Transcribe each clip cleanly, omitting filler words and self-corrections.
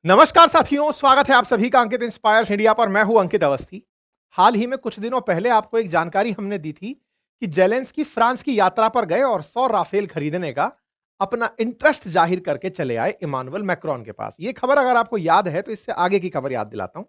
नमस्कार साथियों, स्वागत है आप सभी का अंकित इंस्पायर्स इंडिया पर। मैं हूं अंकित अवस्थी। हाल ही में कुछ दिनों पहले आपको एक जानकारी हमने दी थी कि जेलेंस्की फ्रांस की यात्रा पर गए और 100 राफेल खरीदने का अपना इंटरेस्ट जाहिर करके चले आए इमानुएल मैक्रोन के पास। ये खबर अगर आपको याद है तो इससे आगे की खबर याद दिलाता हूं।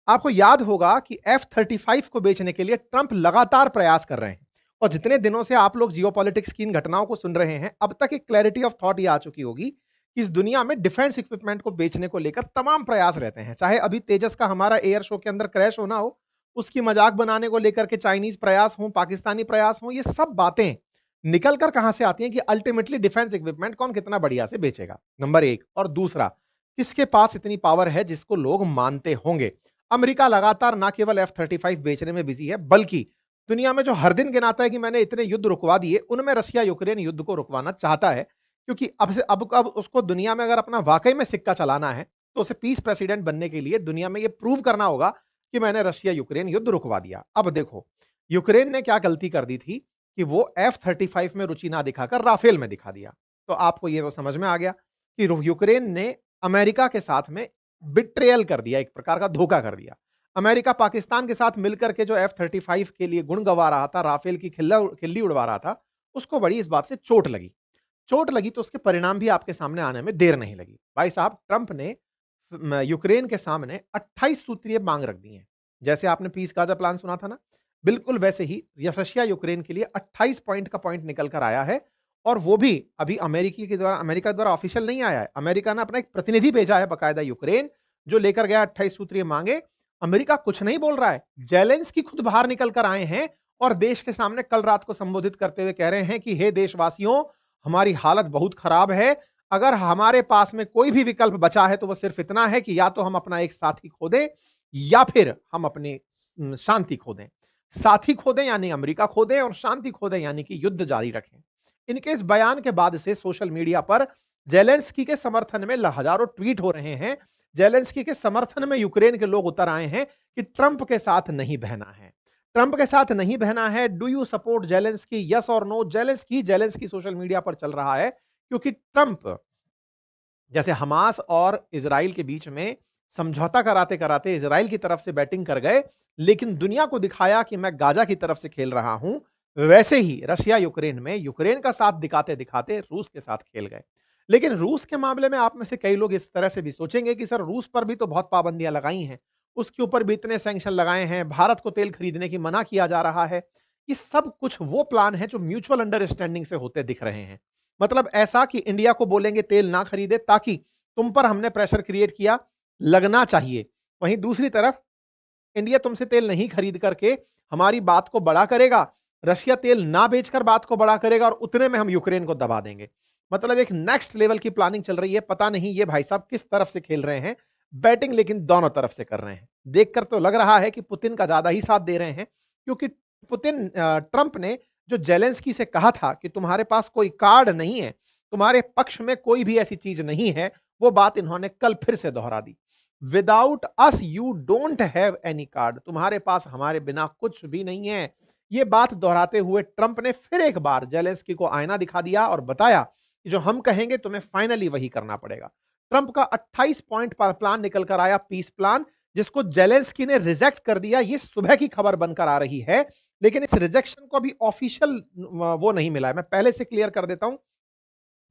आपको याद होगा कि F-35 को बेचने के लिए ट्रंप लगातार प्रयास कर रहे हैं और जितने दिनों से आप लोग जियोपॉलिटिक्स की इन घटनाओं को सुन रहे हैं, अब तक एक क्लैरिटी ऑफ थॉट ये आ चुकी होगी कि इस दुनिया में डिफेंस इक्विपमेंट को बेचने को लेकर तमाम प्रयास रहते हैं। चाहे अभी तेजस का हमारा एयर शो के अंदर क्रैश होना हो, उसकी मजाक बनाने को लेकर के चाइनीज प्रयास हो, पाकिस्तानी प्रयास हो, ये सब बातें निकल कर कहां से आती हैं कि अल्टीमेटली डिफेंस इक्विपमेंट कौन कितना बढ़िया से बेचेगा, नंबर एक। और दूसरा, किसके पास इतनी पावर है जिसको लोग मानते होंगे। अमेरिका लगातार ना केवल F-35 बेचने में बिजी है, बल्कि दुनिया में जो हर दिन गिनाता है कि मैंने इतने युद्ध रुकवा दिए, उनमें रशिया यूक्रेन युद्ध को रुकवाना चाहता है। क्योंकि अब उसको दुनिया में अगर अपना वाकई में सिक्का चलाना है, तो उसे पीस प्रेसिडेंट बनने के लिए दुनिया में यह प्रूव करना होगा कि मैंने रशिया यूक्रेन युद्ध रुकवा दिया। अब देखो, यूक्रेन ने क्या गलती कर दी थी कि वो F-35 में रुचि ना दिखाकर राफेल में दिखा दिया। तो आपको ये तो समझ में आ गया कि यूक्रेन ने अमेरिका के साथ में बिट्रेयल कर दिया, एक प्रकार का धोखा कर दिया। अमेरिका पाकिस्तान के साथ मिलकर के जो F-35 के लिए गुण गवा रहा था, राफेल की खिल्ली उड़वा रहा था, उसको बड़ी इस बात से चोट लगी तो उसके परिणाम भी आपके सामने आने में देर नहीं लगी। भाई साहब, ट्रंप ने यूक्रेन के सामने 28 सूत्रीय मांग रख दी है। जैसे आपने पीस गाजा प्लान सुना था ना, बिल्कुल वैसे ही रशिया यूक्रेन के लिए 28 पॉइंट का पॉइंट निकल कर आया है। और वो भी अभी अमेरिका द्वारा ऑफिशियल नहीं आया है। अमेरिका ने अपना एक प्रतिनिधि भेजा है बकायदा यूक्रेन, जो लेकर गया 28 सूत्रीय मांगे। अमेरिका कुछ नहीं बोल रहा है, जेलेंस्की खुद बाहर निकल कर आए हैं और देश के सामने कल रात को संबोधित करते हुए कह रहे हैं कि हे देशवासियों, हमारी हालत बहुत खराब है। अगर हमारे पास में कोई भी विकल्प बचा है तो वो सिर्फ इतना है कि या तो हम अपना एक साथी खो दें या फिर हम अपनी शांति खो दें। साथी खो दें यानी अमेरिका खो दें, और शांति खो दें यानी कि युद्ध जारी रखें। इनके इस बयान के बाद से सोशल मीडिया पर जेलेंस्की के समर्थन में हजारों ट्वीट हो रहे हैं। जेलेंस्की के समर्थन में यूक्रेन के लोग उतर आए हैं कि ट्रंप के साथ नहीं बहना है। ट्रंप के साथ नहीं बहना है। Do you support Zelensky, yes और नो? जेलेंस्की सोशल मीडिया पर चल रहा है क्योंकि ट्रंप जैसे हमास और इजराइल के बीच में समझौता कराते कराते इजराइल की तरफ से बैटिंग कर गए, लेकिन दुनिया को दिखाया कि मैं गाजा की तरफ से खेल रहा हूं। वैसे ही रशिया यूक्रेन में यूक्रेन का साथ दिखाते दिखाते रूस के साथ खेल गए। लेकिन रूस के मामले में आप में से कई लोग इस तरह से भी सोचेंगे कि सर, रूस पर भी तो बहुत पाबंदियां लगाई हैं, उसके ऊपर भी इतने सैंक्शन लगाए हैं, भारत को तेल खरीदने की मना किया जा रहा है। ये सब कुछ वो प्लान है जो म्यूचुअल अंडरस्टैंडिंग से होते दिख रहे हैं। मतलब ऐसा कि इंडिया को बोलेंगे तेल ना खरीदे ताकि तुम पर हमने प्रेशर क्रिएट किया, लगना चाहिए। वहीं दूसरी तरफ इंडिया तुमसे तेल नहीं खरीद करके हमारी बात को बड़ा करेगा, रशिया तेल ना बेचकर बात को बड़ा करेगा और उतने में हम यूक्रेन को दबा देंगे। मतलब एक नेक्स्ट लेवल की प्लानिंग चल रही है। पता नहीं ये भाई साहब किस तरफ से खेल रहे हैं बैटिंग, लेकिन दोनों तरफ से कर रहे हैं। देखकर तो लग रहा है कि पुतिन का ज्यादा ही साथ दे रहे हैं, क्योंकि ट्रंप ने जो जेलेंस्की से कहा था कि तुम्हारे पास कोई कार्ड नहीं है, तुम्हारे पक्ष में कोई भी ऐसी चीज नहीं है, वो बात इन्होंने कल फिर से दोहरा दी। Without us you don't have any card, तुम्हारे पास हमारे बिना कुछ भी नहीं है। ये बात दोहराते हुए ट्रंप ने फिर एक बार जेलेंस्की को आईना दिखा दिया और बताया कि जो हम कहेंगे तुम्हें फाइनली वही करना पड़ेगा। ट्रंप का 28 पॉइंट प्लान निकल कर आया, पीस प्लान, जिसको जेलेंस्की ने रिजेक्ट कर दिया। ये सुबह की खबर बनकर आ रही है, लेकिन इस रिजेक्शन को अभी ऑफिशियल वो नहीं मिला है। मैं पहले से क्लियर कर देता हूं,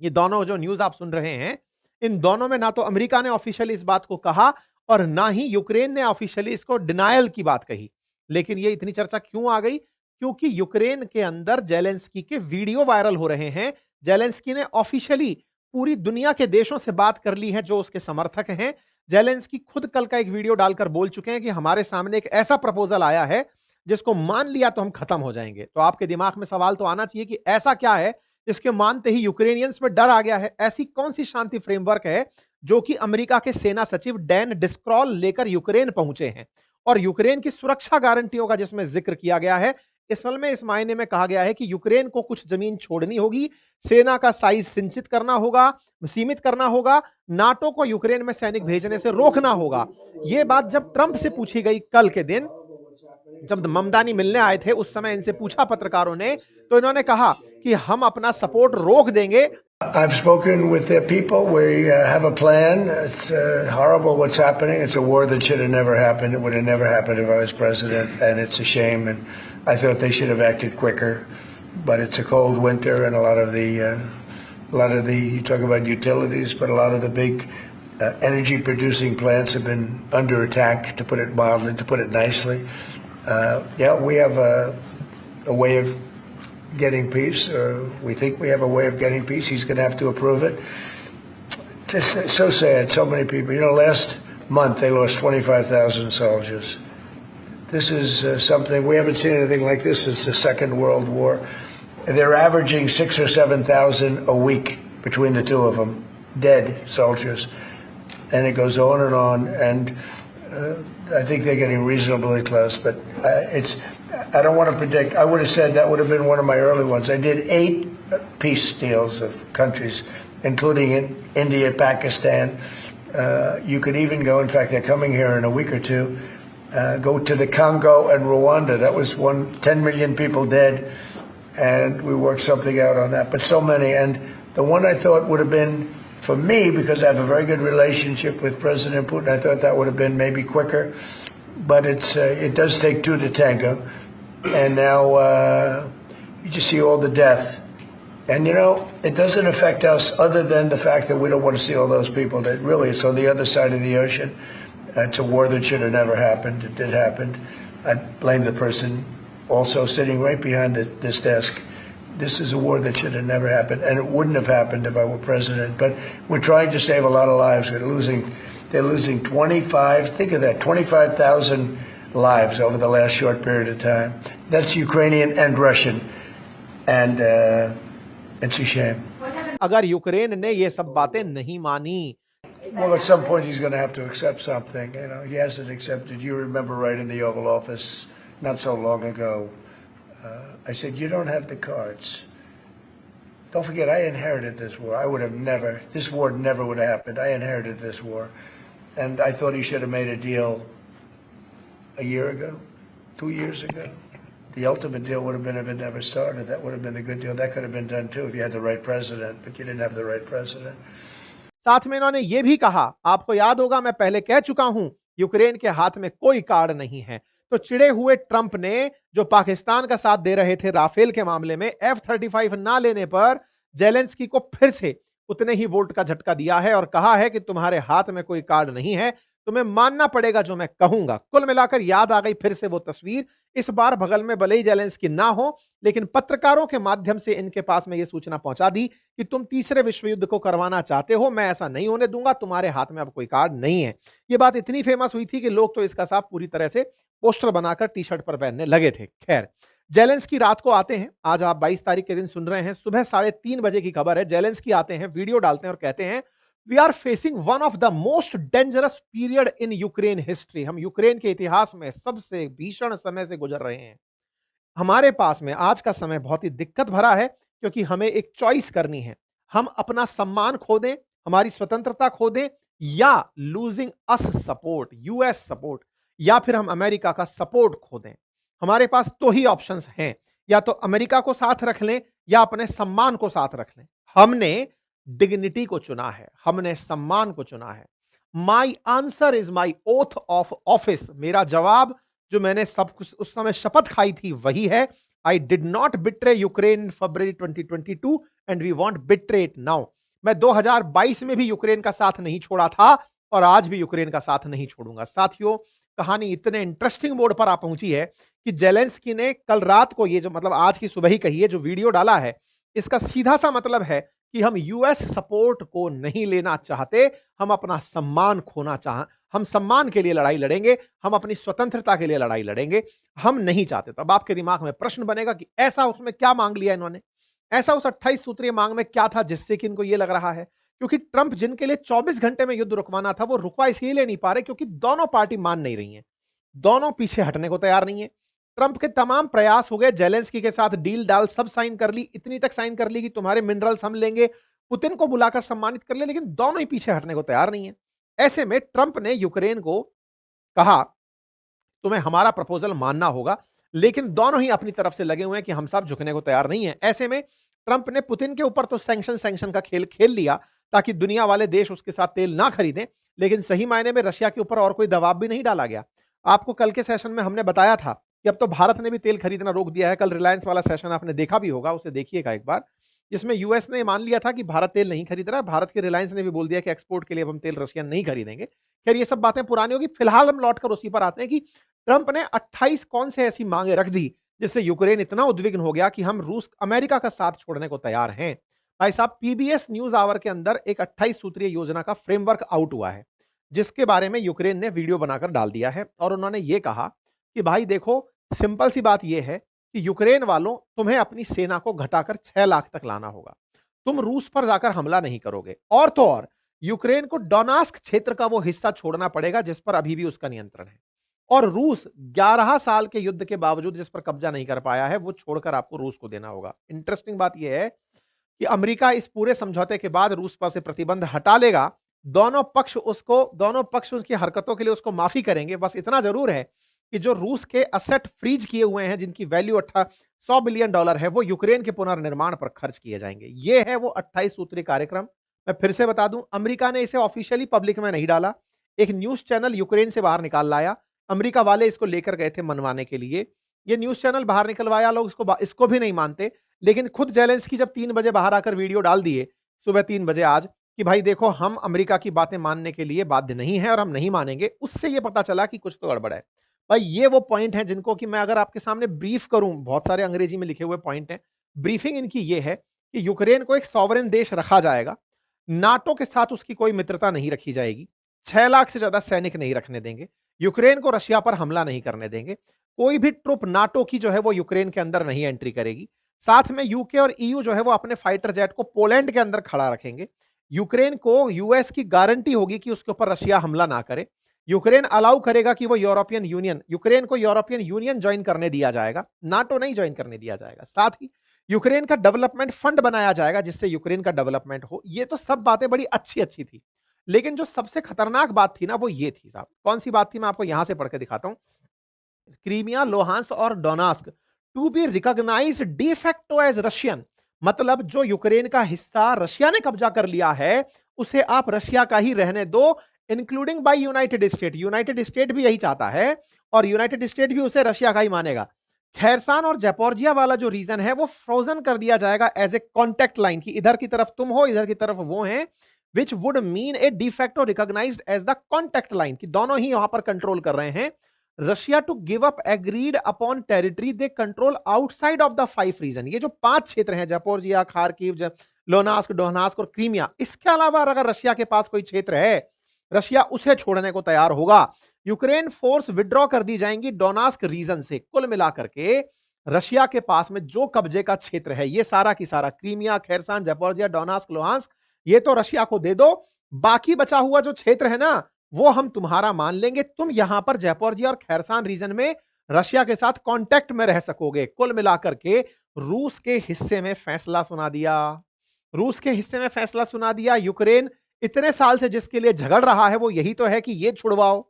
ये दोनों जो न्यूज आप सुन रहे हैं, इन दोनों में ना तो अमेरिका ने ऑफिशियली इस बात को कहा और ना ही यूक्रेन ने ऑफिशियली इसको डिनायल की बात कही। लेकिन ये इतनी चर्चा क्यों आ गई? क्योंकि यूक्रेन के अंदर जेलेंस्की के वीडियो वायरल हो रहे हैं। जेलेंस्की ने ऑफिशियली पूरी दुनिया के देशों से बात कर ली है जो उसके समर्थक हैं। जेलेंस्की खुद कल का एक वीडियो डालकर बोल चुके हैं कि हमारे सामने एक ऐसा प्रपोजल आया है जिसको मान लिया तो हम खत्म हो जाएंगे। तो आपके दिमाग में सवाल तो आना चाहिए कि ऐसा क्या है इसके मानते ही यूक्रेनियंस में डर आ गया है? ऐसी कौन सी शांति फ्रेमवर्क है जो कि अमेरिका के सेना सचिव डैन डिस्क्रॉल लेकर यूक्रेन पहुंचे हैं? और यूक्रेन की सुरक्षा गारंटियों का जिसमें जिक्र किया गया है, असल में इस मायने में कहा गया है कि यूक्रेन को कुछ जमीन छोड़नी होगी, सेना का साइज सिंचित करना होगा, सीमित करना होगा, नाटो को यूक्रेन में सैनिक भेजने से रोकना होगा। यह बात जब ट्रंप से पूछी गई कल के दिन, जब ममदानी मिलने आए थे, उस समय इनसे पूछा पत्रकारों ने, तो इन्होंने कहा कि हम अपना सपोर्ट रोक देंगे I've spoken with their people. We have a plan. It's horrible what's happening. It's a war that should have never happened. It would have never happened if I was president, and it's a shame. And I thought they should have acted quicker. But it's a cold winter, and a lot of the you talk about utilities, but a lot of the big energy producing plants have been under attack, to put it mildly, to put it nicely. We have a way of getting peace, or we think we have a way of getting peace. He's going to have to approve it. Just so sad. So many people. Last month they lost 25,000 soldiers. This is something we haven't seen anything like this since the Second World War. They're averaging 6,000 or 7,000 a week between the two of them, dead soldiers, and it goes on and on. And I think they're getting reasonably close, but I don't want to predict. I would have said that would have been one of my early ones. I did 8 peace deals of countries, including in India, Pakistan. You could even go, in fact, they're coming here in a week or two, go to the Congo and Rwanda. That was 10 million people dead, and we worked something out on that. But so many. And the one I thought would have been, for me, because I have a very good relationship with President Putin, I thought that would have been maybe quicker. But it does take 2 to tango. And now you just see all the death. And, it doesn't affect us other than the fact that we don't want to see all those people that really it's on the other side of the ocean. It's a war that should have never happened. It did happen. I blame the person also sitting right behind this desk. This is a war that should have never happened, and it wouldn't have happened if I were president. But we're trying to save a lot of lives. They're losing 25, think of that, 25,000 lives over the last short period of time. That's Ukrainian and Russian. And it's a shame. अगर Ukraine ने ये सब बातें नहीं मानी, well, at some point he's going to have to accept something. He hasn't accepted. You remember right in the Oval Office not so long ago, I said, you don't have the cards. Don't forget, I inherited this war. This war never would have happened. I inherited this war. And I thought he should have made a deal a year ago, 2 years ago. The ultimate deal would have been if it never started. That would have been the good deal. That could have been done too if you had the right president, but you didn't have the right president. साथ में इन्होंने ये भी कहा, आपको याद होगा मैं पहले कह चुका हूं, यूक्रेन के हाथ में कोई कार्ड नहीं है। तो चिड़े हुए ट्रंप ने, जो पाकिस्तान का साथ दे रहे थे राफेल के मामले में, F-35 ना लेने पर जेलेंस्की को फिर से उतने ही वोल्ट का झटका दिया है और कहा है कि तुम्हारे हाथ में कोई कार्ड नहीं है, तुम्हें मानना पड़ेगा जो मैं कहूंगा। कुल मिलाकर याद आ गई फिर से वो तस्वीर। इस बार बगल में भले ही जेलेंस्की ना हो, लेकिन पत्रकारों के माध्यम से इनके पास में यह सूचना पहुंचा दी कि तुम तीसरे विश्व युद्ध को करवाना चाहते हो, मैं ऐसा नहीं होने दूंगा, तुम्हारे हाथ में अब कोई कार्ड नहीं है। यह बात इतनी फेमस हुई थी कि लोग तो इसका साफ पूरी तरह से पोस्टर बनाकर टी शर्ट पर पहनने लगे थे। खैर, जेलेंस्की रात को आते हैं, आज आप 22 तारीख के दिन सुन रहे हैं, सुबह 3:30 बजे की खबर है। जेलेंस्की आते हैं, वीडियो डालते हैं और कहते हैं, we are facing one of the most dangerous period in Ukraine history. हम यूक्रेन के इतिहास में सबसे भीषण समय से गुजर रहे हैं। हमारे पास में आज का समय बहुत ही दिक्कत भरा है, क्योंकि हमें एक चॉइस करनी है। हम अपना सम्मान खो दें, हमारी स्वतंत्रता खो दें, या लूजिंग अस सपोर्ट, यूएस सपोर्ट, या फिर हम अमेरिका का सपोर्ट खो दें। हमारे पास तो ही ऑप्शंस हैं, या तो अमेरिका को साथ रख लें या अपने सम्मान को साथ रख लें। हमने डिग्निटी को चुना है, हमने सम्मान को चुना है। My answer is my oath of office, मेरा जवाब जो मैंने सब कुछ उस समय शपथ खाई थी वही है। I did not betray Ukraine in February 2022 and we won't betray it now. मैं 2022 में भी यूक्रेन का साथ नहीं छोड़ा था और आज भी यूक्रेन का साथ नहीं छोड़ूंगा। साथियों, कहानी इतने इंटरेस्टिंग मोड पर आ पहुंची है कि जेलेंस्की ने कल रात को, ये जो मतलब आज की सुबह ही कही है, जो वीडियो डाला है, इसका सीधा सा मतलब है कि हम यूएस सपोर्ट को नहीं लेना चाहते, हम अपना सम्मान खोना हम सम्मान के लिए लड़ाई लड़ेंगे, हम अपनी स्वतंत्रता के लिए लड़ाई लड़ेंगे, हम नहीं चाहते। तो अब आपके दिमाग में प्रश्न बनेगा कि ऐसा उसमें क्या मांग लिया इन्होंने, ऐसा उस 28 सूत्रीय मांग में क्या था जिससे कि इनको यह लग रहा है। क्योंकि ट्रंप जिनके लिए 24 घंटे में युद्ध रुकवाना था, वो रुकवा इसलिए नहीं पा रहे क्योंकि दोनों पार्टी मान नहीं रही हैं, दोनों पीछे हटने को तैयार नहीं है। ट्रंप के तमाम प्रयास हो गए, जेलेंस्की के साथ डील डाल सब साइन कर ली, इतनी तक साइन कर ली कि तुम्हारे मिनरल्स हम लेंगे, पुतिन को बुलाकर सम्मानित कर ले, लेकिन दोनों ही पीछे हटने को तैयार नहीं है। ऐसे में ट्रंप ने यूक्रेन को कहा, तुम्हें हमारा प्रपोजल मानना होगा, लेकिन दोनों ही अपनी तरफ से लगे हुए हैं कि हम सब झुकने को तैयार नहीं है। ऐसे में ट्रंप ने पुतिन के ऊपर तो सैंक्शन का खेल खेल लिया ताकि दुनिया वाले देश उसके साथ तेल ना खरीदें, लेकिन सही मायने में रशिया के ऊपर और कोई दबाव भी नहीं डाला गया। आपको कल के सेशन में हमने बताया था कि अब तो भारत ने भी तेल खरीदना रोक दिया है। कल रिलायंस वाला सेशन आपने देखा भी होगा, उसे देखिएगा एक बार, जिसमें यूएस ने मान लिया था कि भारत तेल नहीं खरीद रहा है। भारत के रिलायंस ने भी बोल दिया कि एक्सपोर्ट के लिए अब हम तेल रशियन नहीं खरीदेंगे। खैर ये सब बातें पुरानी होगी, फिलहाल हम लौटकर उसी पर आते हैं कि ट्रंप ने 28 कौन से ऐसी मांगे रख दी जिससे यूक्रेन इतना उद्विग्न हो गया कि हम रूस अमेरिका का साथ छोड़ने को तैयार हैं। भाई साहब, पीबीएस न्यूज आवर के अंदर एक 28 सूत्रीय योजना का फ्रेमवर्क आउट हुआ है, जिसके बारे में यूक्रेन ने वीडियो बनाकर डाल दिया है और उन्होंने ये कहा कि भाई देखो, सिंपल सी बात यह है कि यूक्रेन वालों, तुम्हें अपनी सेना को घटाकर 6 लाख तक लाना होगा। तुम रूस पर जाकर हमला नहीं करोगे, और तो और यूक्रेन को डोनास्क क्षेत्र का वो हिस्सा छोड़ना पड़ेगा जिस पर अभी भी उसका नियंत्रण है, और रूस 11 साल के युद्ध के बावजूद जिस पर कब्जा नहीं कर पाया है, वो छोड़कर आपको रूस को देना होगा। इंटरेस्टिंग बात यह है कि अमेरिका इस पूरे समझौते के बाद रूस पर से प्रतिबंध हटा लेगा। दोनों पक्ष उसकी हरकतों के लिए उसको माफी करेंगे। बस इतना जरूर है कि जो रूस के असेट फ्रीज किए हुए हैं, जिनकी वैल्यू $100 बिलियन है, वो यूक्रेन के पुनर्निर्माण पर खर्च किए जाएंगे। ये है वो 28 सूत्रीय कार्यक्रम। मैं फिर से बता दूं, अमेरिका ने इसे ऑफिशियली पब्लिक में नहीं डाला, एक न्यूज चैनल यूक्रेन से बाहर निकाल लाया। अमेरिका वाले इसको लेकर गए थे मनवाने के लिए। ये न्यूज चैनल बाहर निकलवाया, लोग इसको भी नहीं मानते, लेकिन खुद जेलेंस्की जब 3 बजे बाहर आकर वीडियो डाल दिए, सुबह 3 बजे आज, कि भाई देखो, हम अमेरिका की बातें मानने के लिए बाध्य नहीं है और हम नहीं मानेंगे, उससे ये पता चला कि कुछ तो गड़बड़ है। भाई ये वो पॉइंट हैं जिनको कि मैं अगर आपके सामने ब्रीफ करूं, बहुत सारे अंग्रेजी में लिखे हुए पॉइंट हैं। ब्रीफिंग इनकी ये है कि यूक्रेन को एक सॉवरेन देश रखा जाएगा, नाटो के साथ उसकी कोई मित्रता नहीं रखी जाएगी, 6 लाख से ज्यादा सैनिक नहीं रखने देंगे, यूक्रेन को रशिया पर हमला नहीं करने देंगे, कोई भी ट्रुप नाटो की जो है वो यूक्रेन के अंदर नहीं एंट्री करेगी, साथ में यूके और ईयू जो है वो अपने फाइटर जेट को पोलैंड के अंदर खड़ा रखेंगे। यूक्रेन को यूएस की गारंटी होगी कि उसके ऊपर रशिया हमला ना करे। यूक्रेन अलाउ करेगा कि वो यूक्रेन को यूरोपियन यूनियन ज्वाइन करने दिया जाएगा, नाटो नहीं ज्वाइन करने दिया जाएगा। साथ ही यूक्रेन का डेवलपमेंट फंड बनाया जाएगा जिससे यूक्रेन का डेवलपमेंट हो। ये तो सब बातें बड़ी अच्छी अच्छी थी, लेकिन जो सबसे खतरनाक बात थी ना, वो ये थी साहब। कौन सी बात थी, मैं आपको यहां से पढ़ के दिखाता हूं। क्रीमिया, लोहांस और Donetsk to be recognised de facto as Russian, मतलब जो यूक्रेन का हिस्सा रशिया ने कब्जा कर लिया है, उसे आप रशिया का ही रहने दो, including by United State. United State भी यही चाहता है और यूनाइटेड स्टेट भी उसे रशिया का ही मानेगा। खैरसान और जपोर्जिया वाला जो रीजन है वो फ्रोजन कर दिया जाएगा एज ए कॉन्टेक्ट लाइन, की इधर की तरफ तुम हो, इधर की तरफ वो है, which would mean a de facto recognised as the contact line, की दोनों ही वहां पर कंट्रोल कर रहे हैं। Russia to give up agreed upon territory they control outside of the 5 region. ये जो 5 क्षेत्र हैं, जपोर्जिया, खार्किव, लोनास्क, डोनास्क और क्रीमिया, इसके अलावा अगर रशिया के पास कोई क्षेत्र है, रशिया उसे छोड़ने को तैयार होगा। यूक्रेन फोर्स विड्रॉ कर दी जाएंगी डोनास्क रीजन से। कुल मिलाकर के रशिया के पास में जो कब्जे का क्षेत्र है, ये सारा की सारा, क्रीमिया, खैरसान, जपोर्जिया, डोनास्क, लुहांस्क, ये तो रशिया को दे दो। बाकी बचा हुआ जो क्षेत्र है ना, वो हम तुम्हारा मान लेंगे। तुम यहां पर जपोर्जिया और खैरसान रीजन में रशिया के साथ कांटेक्ट में रह सकोगे। कुल मिलाकर के रूस के हिस्से में फैसला सुना दिया। रूस के हिस्से में फैसला सुना दिया। यूक्रेन इतने साल से जिसके लिए झगड़ रहा है, वो यही तो है कि ये छुड़वाओ।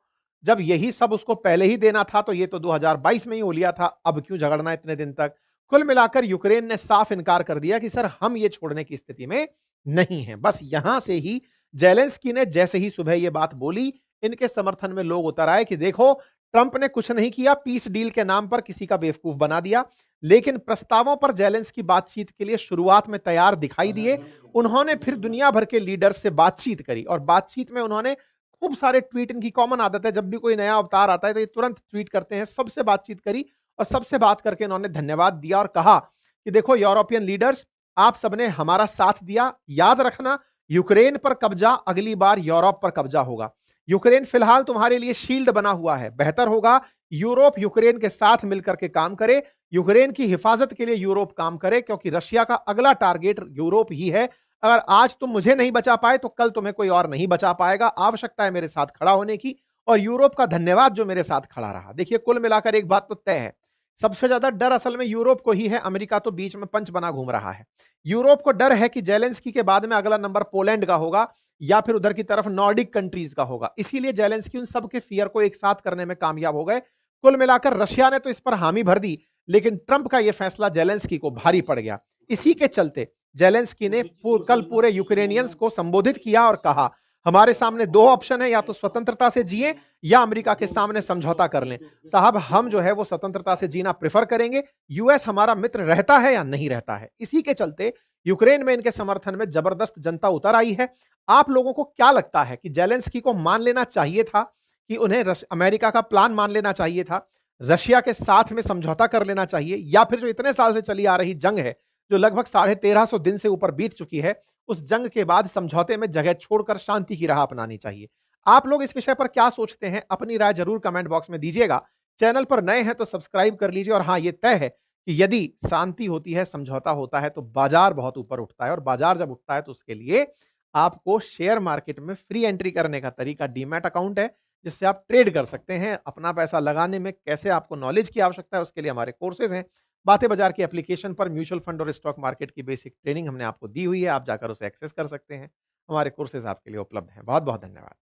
जब यही सब उसको पहले ही देना था तो ये तो 2022 में ही हो लिया था, अब क्यों झगड़ना इतने दिन तक। कुल मिलाकर यूक्रेन ने साफ इनकार कर दिया कि सर, हम ये छोड़ने की स्थिति में नहीं है। बस यहां से ही जेलेंस्की ने जैसे ही सुबह ये बात बोली, इनके समर्थन में लोग उतर आए कि देखो, ट्रंप ने कुछ नहीं किया, पीस डील के नाम पर किसी का बेवकूफ बना दिया। लेकिन प्रस्तावों पर जेलेंस्की बातचीत के लिए शुरुआत में तैयार दिखाई दिए। उन्होंने फिर दुनिया भर के लीडर्स से बातचीत करी और बातचीत में उन्होंने खूब सारे ट्वीट, इनकी कॉमन आदत है, जब भी कोई नया अवतार आता है तो ये तुरंत ट्वीट करते हैं। सबसे बातचीत करी और सबसे बात करके इन्होंने धन्यवाद दिया और कहा कि देखो यूरोपियन लीडर्स, आप सबने हमारा साथ दिया। याद रखना, यूक्रेन पर कब्जा अगली बार यूरोप पर कब्जा होगा। यूक्रेन फिलहाल तुम्हारे लिए शील्ड बना हुआ है। बेहतर होगा यूरोप यूक्रेन के साथ मिलकर के काम करे, यूक्रेन की हिफाजत के लिए यूरोप काम करे, क्योंकि रशिया का अगला टारगेट यूरोप ही है। अगर आज तुम मुझे नहीं बचा पाए तो कल तुम्हें कोई और नहीं बचा पाएगा। आवश्यकता है मेरे साथ खड़ा होने की, और यूरोप का धन्यवाद जो मेरे साथ खड़ा रहा। देखिए, कुल मिलाकर एक बात तो तय है, सबसे ज्यादा डर असल में यूरोप को ही है। अमेरिका तो बीच में पंच बना घूम रहा है। यूरोप को डर है कि जेलेंस्की के बाद में अगला नंबर पोलैंड का होगा या फिर उधर की तरफ नॉर्डिक कंट्रीज का होगा। इसीलिए जेलेंस्की उन सबके फियर को एक साथ करने में कामयाब हो गए। कुल मिलाकर रशिया ने तो इस पर हामी भर दी, लेकिन ट्रंप का यह फैसला जेलेंस्की को भारी पड़ गया। इसी के चलते जेलेंस्की ने कल पूरे यूक्रेनियंस को संबोधित किया और कहा, हमारे सामने दो ऑप्शन है, या तो स्वतंत्रता से जिए या अमेरिका के सामने समझौता कर लें। साहब, हम जो है वो स्वतंत्रता से जीना प्रेफर करेंगे। यूएस हमारा मित्र रहता है या नहीं रहता है। इसी के चलते यूक्रेन में इनके समर्थन में जबरदस्त जनता उतर आई है। आप लोगों को क्या लगता है कि जेलेंस्की को मान लेना चाहिए था, कि उन्हें अमेरिका का प्लान मान लेना चाहिए था, रशिया के साथ में समझौता कर लेना चाहिए, या फिर जो इतने साल से चली आ रही जंग है, जो लगभग 1350 दिन से ऊपर बीत चुकी है, उस जंग के बाद समझौते में जगह छोड़कर शांति की राह अपनानी चाहिए? आप लोग इस विषय पर क्या सोचते हैं? अपनी राय जरूर कमेंट बॉक्स में दीजिएगा। चैनल पर नए हैं तो सब्सक्राइब कर लीजिए। और हाँ, ये तय है कि यदि शांति होती है, समझौता होता है, तो बाजार बहुत ऊपर उठता है, और बाजार जब उठता है तो उसके लिए आपको शेयर मार्केट में फ्री एंट्री करने का तरीका डीमैट अकाउंट है, जिससे आप ट्रेड कर सकते हैं। अपना पैसा लगाने में कैसे आपको नॉलेज की आवश्यकता है, उसके लिए हमारे कोर्सेज हैं। बातें बाजार की एप्लीकेशन पर म्यूचुअल फंड और स्टॉक मार्केट की बेसिक ट्रेनिंग हमने आपको दी हुई है, आप जाकर उसे एक्सेस कर सकते हैं। हमारे कोर्सेज आपके लिए उपलब्ध हैं। बहुत बहुत धन्यवाद।